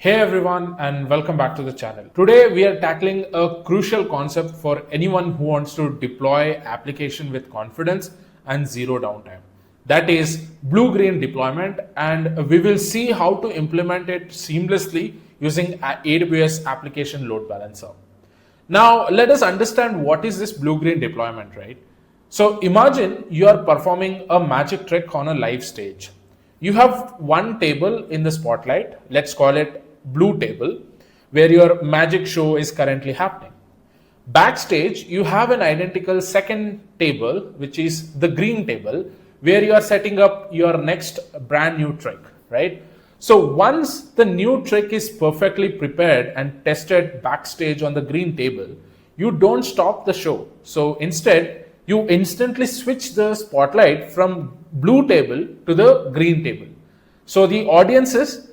Hey everyone and welcome back to the channel. Today we are tackling a crucial concept for anyone who wants to deploy application with confidence and zero downtime. That is blue-green deployment, and we will see how to implement it seamlessly using AWS Application Load Balancer. Now let us understand what is this blue-green deployment, right? So imagine you are performing a magic trick on a live stage. You have one table in the spotlight, let's call it blue table, where your magic show is currently happening. Backstage, you have an identical second table, which is the green table, where you are setting up your next brand new trick, right? So once the new trick is perfectly prepared and tested backstage on the green table, you don't stop the show. So instead, you instantly switch the spotlight from blue table to the green table. So the audiences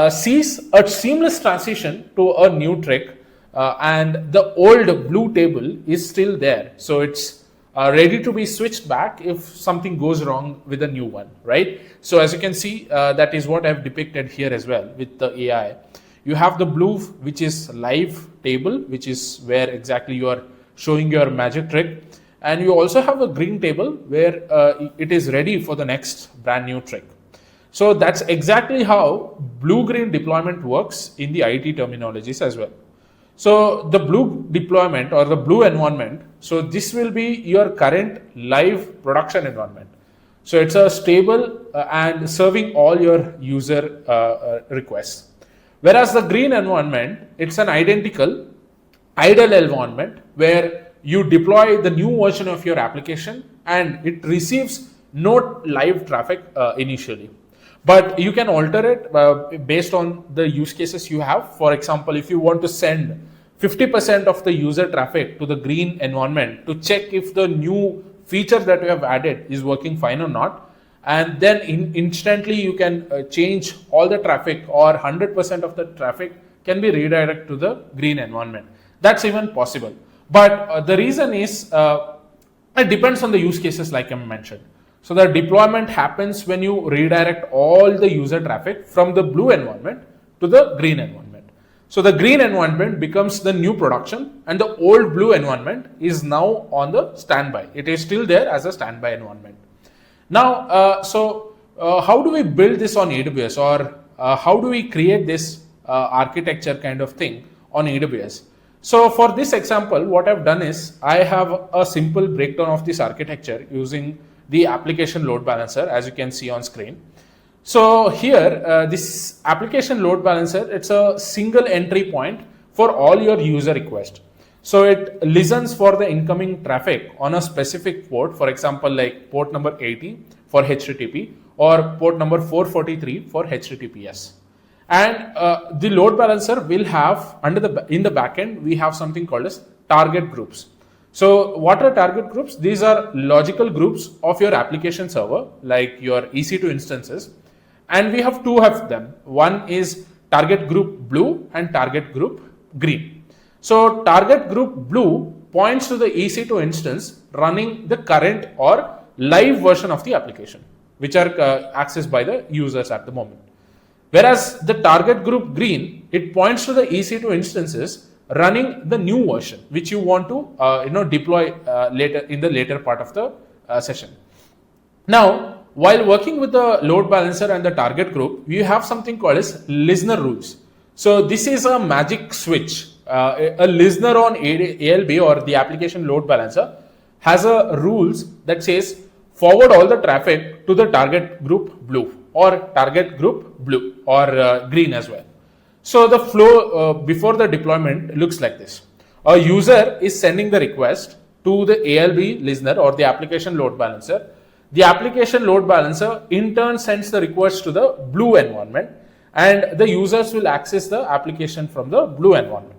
sees a seamless transition to a new trick, and the old blue table is still there. So it's ready to be switched back if something goes wrong with a new one, right? So as you can see, that is what I've depicted here as well with the AI. You have the blue, which is live table, which is where exactly you are showing your magic trick. And you also have a green table where it is ready for the next brand new trick. So that's exactly how blue-green deployment works in the IT terminologies as well. So the blue deployment or the blue environment, so this will be your current live production environment. So it's a stable and serving all your user requests. Whereas the green environment, it's an idle environment where you deploy the new version of your application and it receives no live traffic initially. But you can alter it based on the use cases you have. For example, if you want to send 50% of the user traffic to the green environment to check if the new feature that you have added is working fine or not, and then instantly you can change all the traffic, or 100% of the traffic can be redirected to the green environment. That's even possible. But the reason is it depends on the use cases like I mentioned. So the deployment happens when you redirect all the user traffic from the blue environment to the green environment. So the green environment becomes the new production and the old blue environment is now on the standby. It is still there as a standby environment. Now, how do we build this on AWS, or how do we create this architecture kind of thing on AWS? So for this example, what I've done is I have a simple breakdown of this architecture using the application load balancer, as you can see on screen. So here, this application load balancer, it's a single entry point for all your user requests. So it listens for the incoming traffic on a specific port, for example, like port number 80 for HTTP or port number 443 for HTTPS. And the load balancer will have in the backend, we have something called as target groups. So what are target groups? These are logical groups of your application server, like your EC2 instances. And we have two of them. One is target group blue and target group green. So target group blue points to the EC2 instance running the current or live version of the application, which are accessed by the users at the moment. Whereas the target group green, it points to the EC2 instances running the new version, which you want to deploy later in the later part of the session. Now, while working with the load balancer and the target group, we have something called as listener rules. So this is a magic switch. A listener on ALB or the application load balancer has a rules that says forward all the traffic to the target group blue or target group blue or green as well. So the flow before the deployment looks like this. A user is sending the request to the ALB listener or the application load balancer. The application load balancer in turn sends the request to the blue environment, and the users will access the application from the blue environment.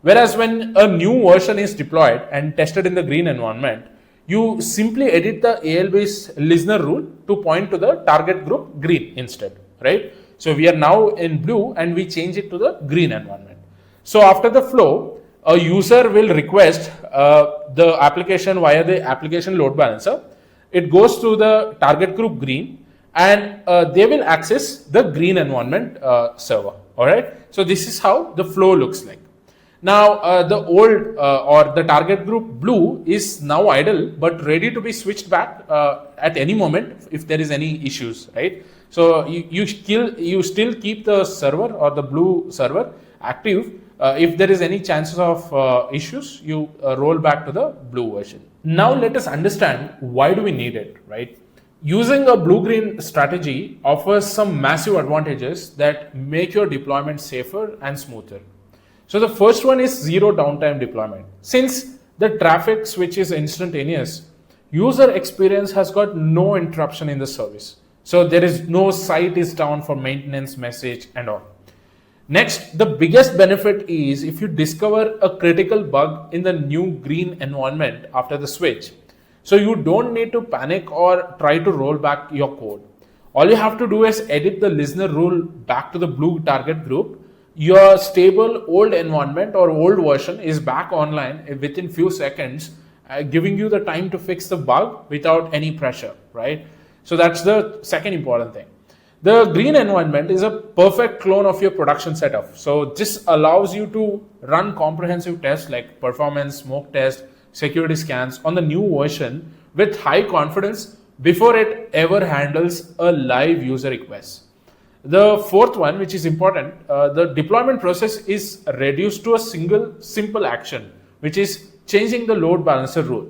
Whereas when a new version is deployed and tested in the green environment, you simply edit the ALB's listener rule to point to the target group green instead, right? So we are now in blue and we change it to the green environment. So after the flow, a user will request the application via the application load balancer. It goes to the target group green and they will access the green environment server. All right. So this is how the flow looks like. Now the old or the target group blue is now idle but ready to be switched back at any moment if there is any issues, right? So you still keep the server or the blue server active. If there is any chances of issues, you roll back to the blue version. Now let us understand why do we need it, right? Using a blue-green strategy offers some massive advantages that make your deployment safer and smoother. So the first one is zero downtime deployment. Since the traffic switch is instantaneous, user experience has got no interruption in the service. So there is no site is down for maintenance message and all. Next, the biggest benefit is if you discover a critical bug in the new green environment after the switch. So you don't need to panic or try to roll back your code. All you have to do is edit the listener rule back to the blue target group. Your stable old environment or old version is back online within few seconds, giving you the time to fix the bug without any pressure, right? So that's the second important thing. The green environment is a perfect clone of your production setup. So this allows you to run comprehensive tests like performance, smoke test, security scans on the new version with high confidence before it ever handles a live user request. The fourth one, which is important, the deployment process is reduced to a single simple action, which is changing the load balancer rule.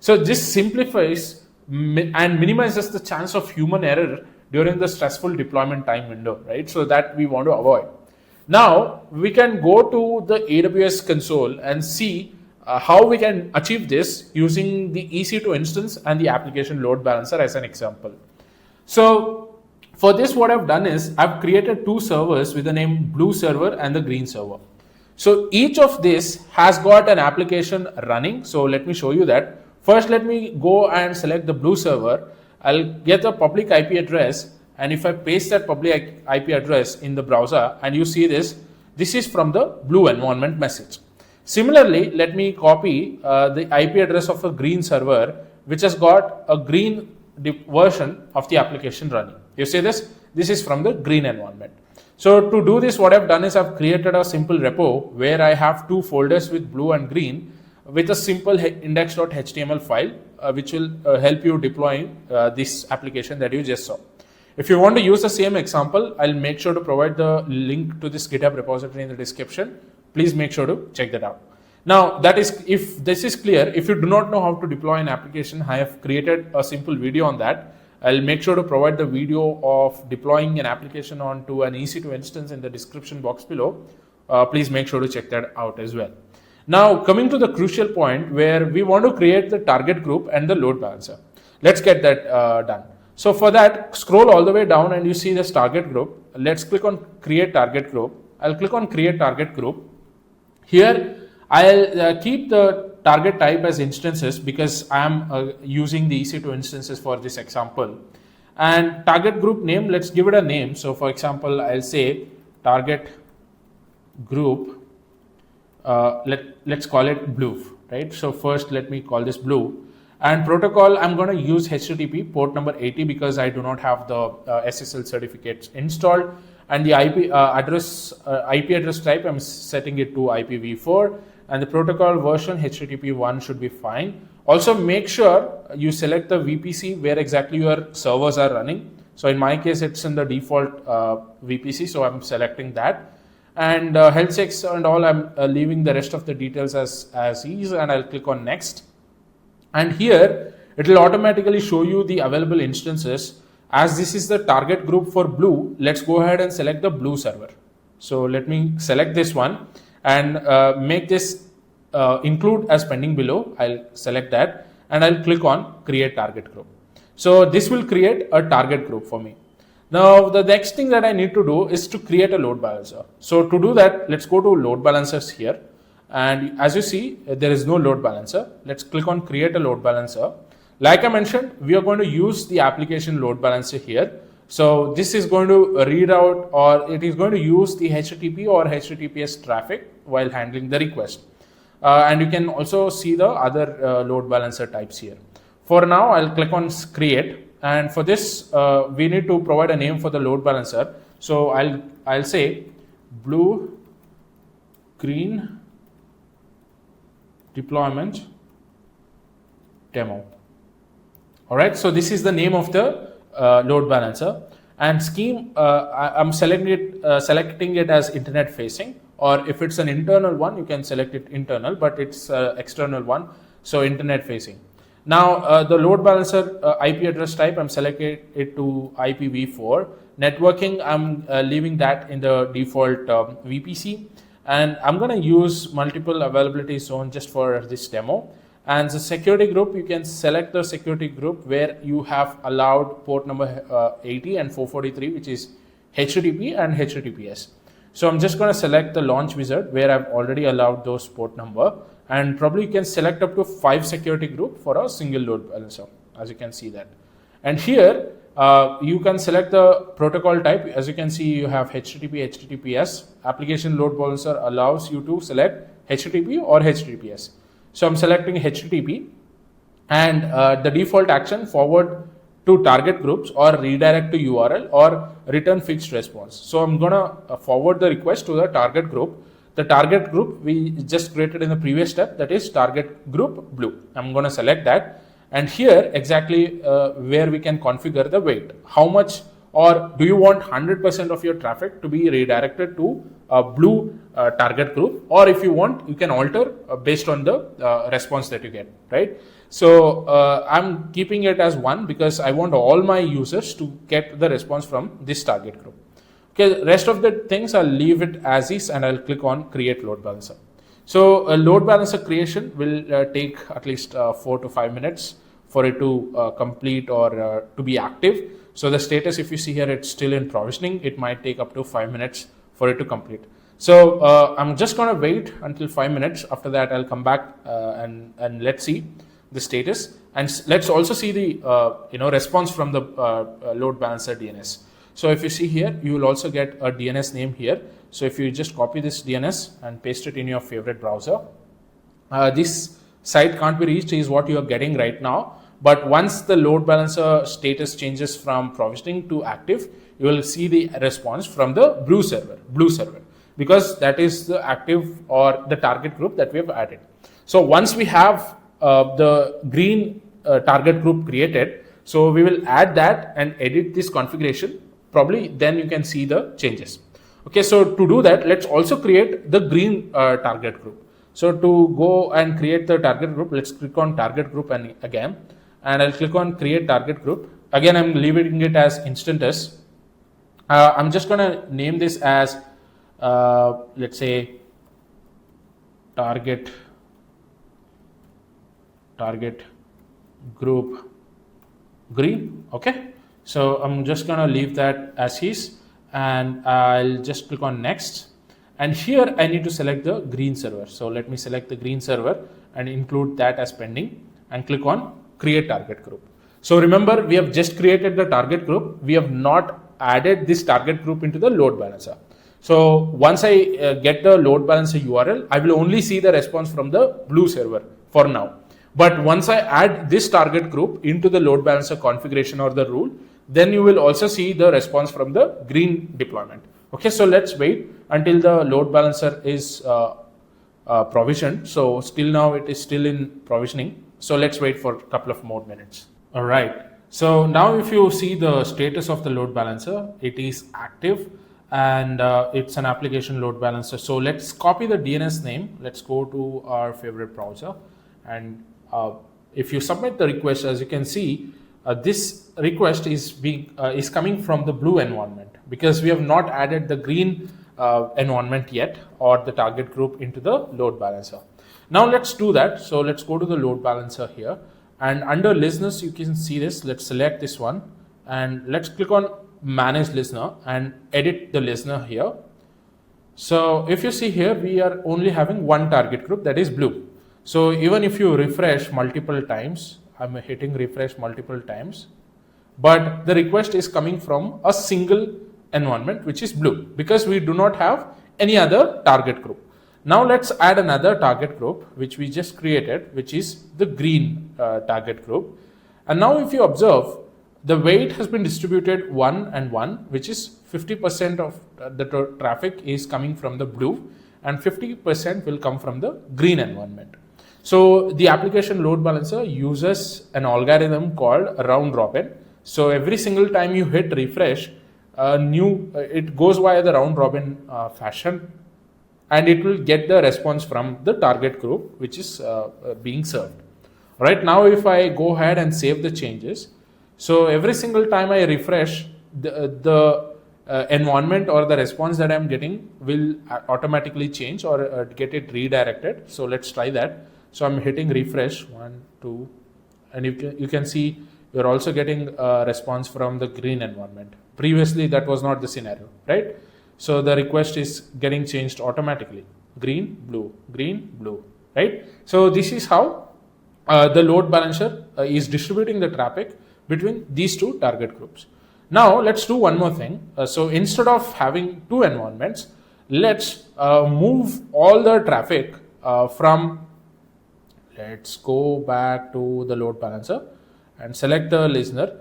So this simplifies and minimizes the chance of human error during the stressful deployment time window, right? So that we want to avoid. Now we can go to the AWS console and see how we can achieve this using the EC2 instance and the application load balancer as an example. So for this, what I've done is I've created two servers with the name blue server and the green server. So each of this has got an application running. So let me show you that. First, let me go and select the blue server. I'll get the public IP address, and if I paste that public IP address in the browser and you see this is from the blue environment message. Similarly, let me copy the IP address of a green server which has got a green version of the application running. You see this? This is from the green environment. So to do this, what I've done is I've created a simple repo where I have two folders with blue and green with a simple index.html file which will help you deploying this application that you just saw. If you want to use the same example, I'll make sure to provide the link to this GitHub repository in the description. Please make sure to check that out. Now, that is, if this is clear, if you do not know how to deploy an application, I have created a simple video on that. I'll make sure to provide the video of deploying an application onto an EC2 instance in the description box below. Please make sure to check that out as well. Now, coming to the crucial point where we want to create the target group and the load balancer. Let's get that done. So for that, scroll all the way down and you see this target group. Let's click on create target group. I'll click on create target group. Here, I'll keep the target type as instances because I am using the EC2 instances for this example. And target group name, let's give it a name. So for example, I'll say target group, let's call it blue, right? So first let me call this blue. And protocol, I'm going to use HTTP port number 80 because I do not have the SSL certificates installed. And the IP address type, I'm setting it to IPv4. And the protocol version HTTP 1 should be fine. Also make sure you select the VPC where exactly your servers are running. So in my case, it's in the default VPC, so I'm selecting that. And health checks and all, I'm leaving the rest of the details as is, and I'll click on next. And here, it will automatically show you the available instances. As this is the target group for blue, let's go ahead and select the blue server. So let me select this one and make this include as pending below. I'll select that and I'll click on create target group. So this will create a target group for me. Now the next thing that I need to do is to create a load balancer. So to do that, let's go to load balancers here. And as you see, there is no load balancer. Let's click on create a load balancer. Like I mentioned, we are going to use the application load balancer here. So this is going to read out, or it is going to use the HTTP or HTTPS traffic while handling the request. And you can also see the other load balancer types here. For now, I'll click on create. And for this, we need to provide a name for the load balancer. So I'll say blue green deployment demo. All right, so this is the name of the load balancer, and scheme I'm selecting it as internet facing, or if it's an internal one you can select it internal, but it's external one, so internet facing. Now the load balancer IP address type, I'm selecting it to IPv4. Networking, I'm leaving that in the default VPC, and I'm going to use multiple availability zone just for this demo. And the security group, you can select the security group where you have allowed port number 80 and 443, which is HTTP and HTTPS. So I'm just going to select the launch wizard where I've already allowed those port number, and probably you can select up to 5 security group for a single load balancer, as you can see that. And here you can select the protocol type. As you can see, you have HTTP, HTTPS. Application Load Balancer allows you to select HTTP or HTTPS. So I'm selecting HTTP, and the default action, forward to target groups or redirect to URL or return fixed response. So I'm gonna forward the request to the target group. The target group we just created in the previous step, that is target group blue. I'm gonna select that, and here exactly where we can configure the weight. How much, or do you want 100% of your traffic to be redirected to a blue target group, or if you want, you can alter based on the response that you get, right? So I'm keeping it as 1 because I want all my users to get the response from this target group. Okay, rest of the things I'll leave it as is, and I'll click on create load balancer. So a load balancer creation will take at least 4 to 5 minutes for it to complete or to be active. So the status, if you see here, it's still in provisioning. It might take up to 5 minutes for it to complete. So I'm just going to wait until 5 minutes. After that, I'll come back and let's see the status, and let's also see the response from the load balancer DNS. So if you see here, you will also get a DNS name here. So if you just copy this DNS and paste it in your favorite browser, this site can't be reached is what you are getting right now. But once the load balancer status changes from provisioning to active, you will see the response from the blue server, because that is the active or the target group that we have added. So once we have the green target group created, so we will add that and edit this configuration. Probably then you can see the changes. Okay, so to do that, let's also create the green target group. So to go and create the target group, let's click on target group and again, and I'll click on create target group. Again, I'm leaving it as instances. I'm just gonna name this as let's say target group green. Okay, so I'm just gonna leave that as is, and I'll just click on next, and here I need to select the green server. So let me select the green server and include that as pending, and click on create target group. So remember, we have just created the target group. We have not added this target group into the load balancer. So once I get the load balancer URL, I will only see the response from the blue server for now. But once I add this target group into the load balancer configuration or the rule, then you will also see the response from the green deployment. Okay, so let's wait until the load balancer is provisioned. So still now it is still in provisioning. So let's wait for a couple of more minutes. All right. So now if you see the status of the load balancer, it is active, and it's an application load balancer. So let's copy the DNS name. Let's go to our favorite browser, and if you submit the request, as you can see, this request is coming from the blue environment because we have not added the green environment yet or the target group into the load balancer. Now let's do that. So let's go to the load balancer here, and under listeners you can see this. Let's select this one, and let's click on manage listener and edit the listener here. So if you see here, we are only having one target group, that is blue. So even if you refresh multiple times, I'm hitting refresh multiple times, but the request is coming from a single environment, which is blue, because we do not have any other target group. Now let's add another target group, which we just created, which is the green target group. And now if you observe, the weight has been distributed 1 and 1, which is 50% of the traffic is coming from the blue and 50% will come from the green environment. So the application load balancer uses an algorithm called round robin. So every single time you hit refresh, it goes via the round robin fashion, and it will get the response from the target group which is being served. Right now, if I go ahead and save the changes, so every single time I refresh, the environment or the response that I'm getting will automatically change or get it redirected. So let's try that. So I'm hitting refresh 1, 2, and you can see you're also getting a response from the green environment. Previously, that was not the scenario, right? So the request is getting changed automatically. Green, blue, right? So this is how the load balancer is distributing the traffic between these two target groups. Now let's do one more thing. So instead of having two environments, let's move all the traffic from, let's go back to the load balancer and select the listener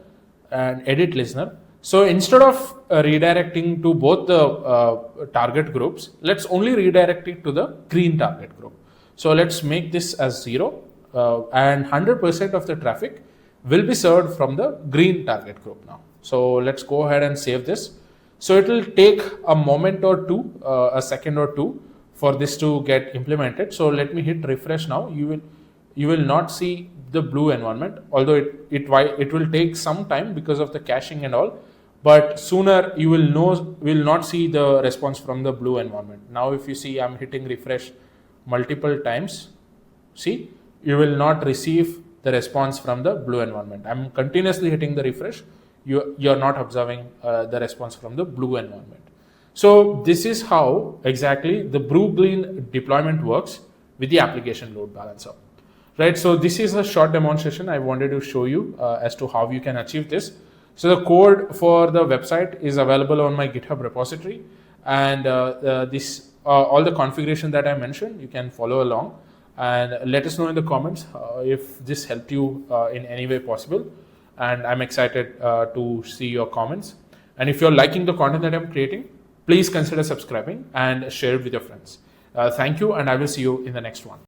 and edit listener. So instead of redirecting to both the target groups, let's only redirect it to the green target group. So let's make this as 0 and 100% of the traffic will be served from the green target group now. So let's go ahead and save this. So it will take a moment or two, a second or two for this to get implemented. So let me hit refresh now. You will not see the blue environment, although it will take some time because of the caching and all, but sooner you will not see the response from the blue environment. Now if you see I'm hitting refresh multiple times, see, you will not receive the response from the blue environment. I'm continuously hitting the refresh. You're not observing the response from the blue environment. So this is how exactly the blue-green deployment works with the application load balancer. Right, so this is a short demonstration I wanted to show you as to how you can achieve this. So the code for the website is available on my GitHub repository, and all the configuration that I mentioned, you can follow along, and let us know in the comments if this helped you in any way possible. And I'm excited to see your comments. And if you're liking the content that I'm creating, please consider subscribing and share it with your friends. Thank you, and I will see you in the next one.